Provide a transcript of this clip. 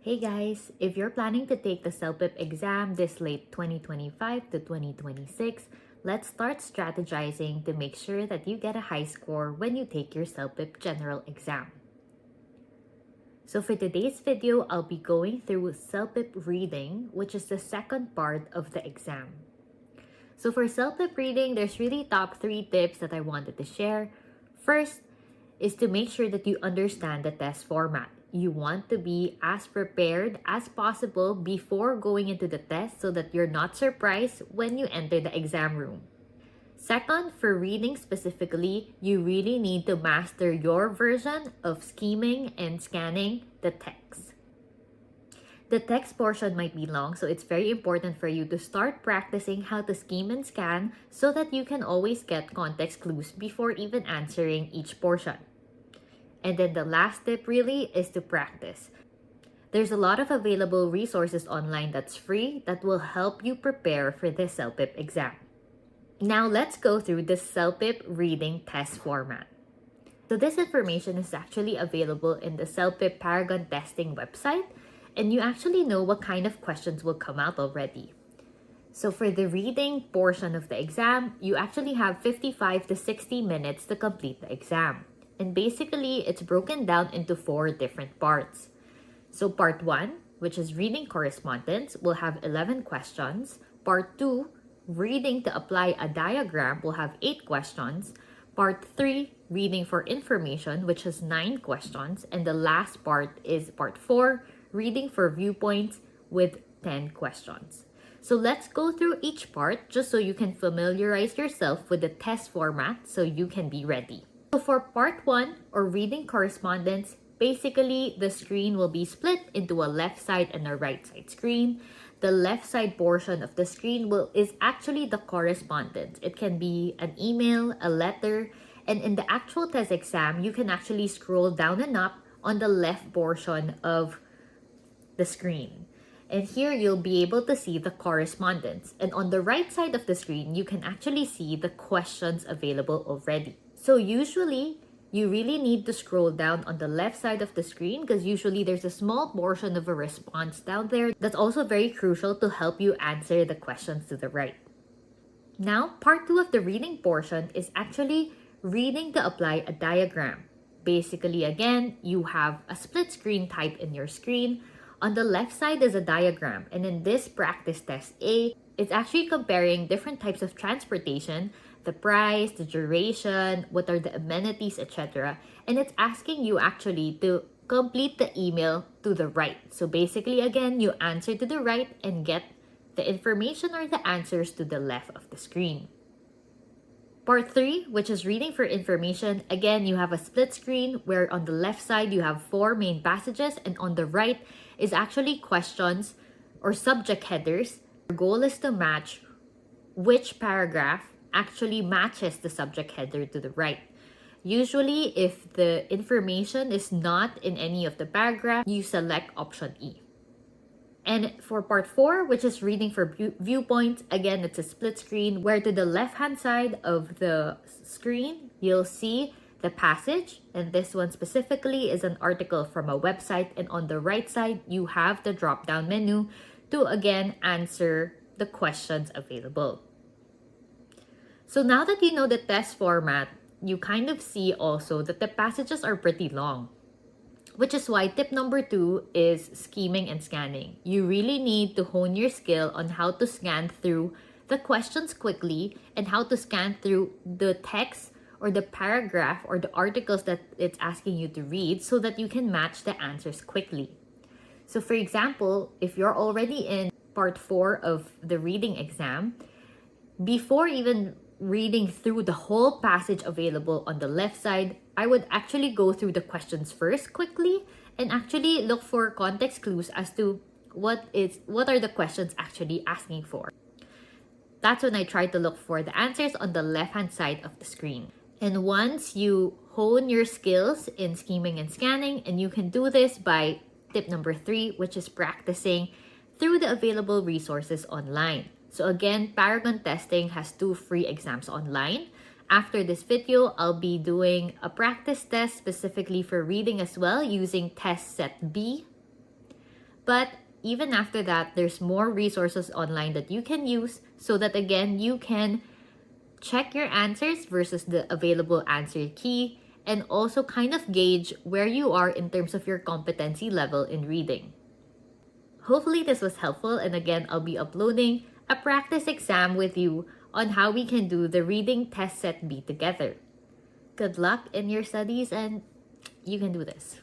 Hey guys, if you're planning to take the CELPIP exam this late 2025 to 2026, let's start strategizing to make sure that you get a high score when you take your CELPIP general exam. So for today's video, I'll be going through CELPIP reading, which is the second part of the exam. So for CELPIP reading, there's really top 3 tips that I wanted to share. First is to make sure that you understand the test format. You want to be as prepared as possible before going into the test so that you're not surprised when you enter the exam room. Second, for reading specifically, you really need to master your version of scheming and scanning the text. The text portion might be long, so it's very important for you to start practicing how to scheme and scan so that you can always get context clues before even answering each portion. And then the last tip really is to practice. There's a lot of available resources online that's free that will help you prepare for the CELPIP exam. Now let's go through the CELPIP reading test format. So this information is actually available in the CELPIP Paragon testing website, and you actually know what kind of questions will come out already. So for the reading portion of the exam, you actually have 55 to 60 minutes to complete the exam. And basically, it's broken down into 4 different parts. So part 1, which is reading correspondence, will have 11 questions. Part 2, reading to apply a diagram, will have 8 questions. Part 3, reading for information, which has 9 questions. And the last part is part 4, reading for viewpoints, with 10 questions. So let's go through each part just so you can familiarize yourself with the test format so you can be ready. So for part 1, or reading correspondence, basically the screen will be split into a left side and a right side screen. The left side portion of the screen is actually the correspondence. It can be an email, a letter, and in the actual test exam, you can actually scroll down and up on the left portion of the screen. And here you'll be able to see the correspondence. And on the right side of the screen, you can actually see the questions available already. So usually, you really need to scroll down on the left side of the screen because usually there's a small portion of a response down there that's also very crucial to help you answer the questions to the right. Now, part 2 of the reading portion is actually reading to apply a diagram. Basically, again, you have a split screen type in your screen. On the left side is a diagram, and in this practice test A, it's actually comparing different types of transportation, the price, the duration, what are the amenities, etc. And it's asking you actually to complete the email to the right. So basically, again, you answer to the right and get the information or the answers to the left of the screen. Part 3, which is reading for information, again, you have a split screen where on the left side you have 4 main passages and on the right is actually questions or subject headers. Your goal is to match which paragraph actually matches the subject header to the right. Usually, if the information is not in any of the paragraphs, you select option E. And for part 4, which is reading for viewpoints, again, it's a split screen where to the left-hand side of the screen, you'll see the passage. And this one specifically is an article from a website. And on the right side, you have the drop-down menu to, again, answer the questions available. So now that you know the test format, you kind of see also that the passages are pretty long. Which is why tip number 2 is scheming and scanning. You really need to hone your skill on how to scan through the questions quickly and how to scan through the text or the paragraph or the articles that it's asking you to read so that you can match the answers quickly. So for example, if you're already in part 4 of the reading exam, before even reading through the whole passage available on the left side, I would actually go through the questions first quickly and actually look for context clues as to what are the questions actually asking for. That's when I try to look for the answers on the left-hand side of the screen. And once you hone your skills in scheming and scanning, and you can do this by tip number 3, which is practicing through the available resources online. So again, Paragon Testing has 2 free exams online. After this video, I'll be doing a practice test specifically for reading as well using test set B. But even after that, there's more resources online that you can use so that again, you can check your answers versus the available answer key and also kind of gauge where you are in terms of your competency level in reading. Hopefully this was helpful, and again, I'll be uploading a practice exam with you on how we can do the reading test set B together. Good luck in your studies and you can do this.